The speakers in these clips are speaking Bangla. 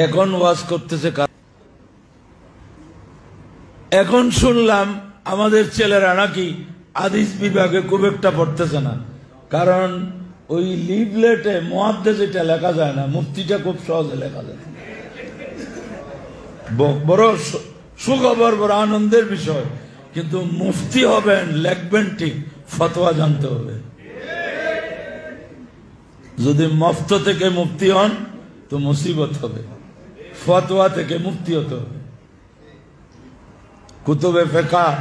এখন ওয়াজ করতেছে। এখন শুনলাম আমাদের ছেলেরা নাকি হাদিস বিভাগে খুব একটা পড়তেছে না, কারণ ওই লিফলেটে মুহাদ্দিস যেটা লেখা যায় না, মুফতিটা খুব সহজে লেখা যায়। বড় সুখবর, বড় আনন্দের বিষয়, কিন্তু মুফতি হবেন, লেখবেন ঠিক, ফতোয়া জানতে হবে। যদি মফত থেকে মুফতি হন তো মুসিবত হবে, ফতোয়া থেকে মুফতি হতে হবে। কুতুবে ফিকহ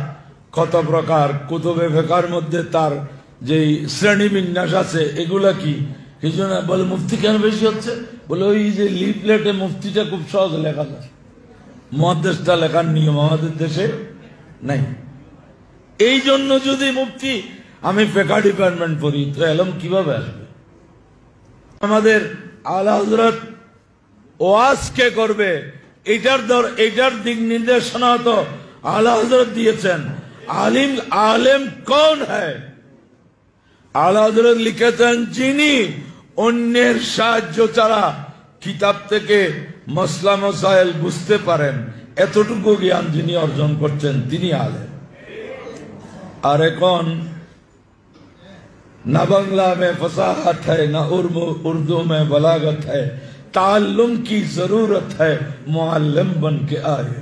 কত প্রকার, কুতুবে ফিকহের মধ্যে তার যে শ্রেণী বিন্যাস আছে, এগুলা কি? এই জন্য বলে মুফতি কেন বেশি হচ্ছে? বলে ওই যে লিফলেটে মুফতিটা খুব সহজ লেখা যায়, মুহাদ্দিসটা লেখার নিয়ম আমাদের দেশে নাই। এই জন্য যদি মুফতি, আমি ফিকহ ডিপার্টমেন্ট পড়ি, তো এলম কিভাবে আসবে? আমাদের আলা হযরত ওয়াজ কে করবে এইটার দিক নির্দেশনা তো আলা হযরত দিয়েছেন। আলেম কোন হয়? আলা হযরত লিখেছেন, যিনি অন্যের সাহায্য ছাড়া কিতাব থেকে মাসলা মাসাইল বুঝতে পারেন, এতটুকু জ্ঞান যিনি অর্জন করছেন, তিনি আলেম। আর এখন ना बंगला में फसाहत है, ना उर्दू में बलागत है, ताल्लुम की जरूरत है, मुअल्लिम बन के आए।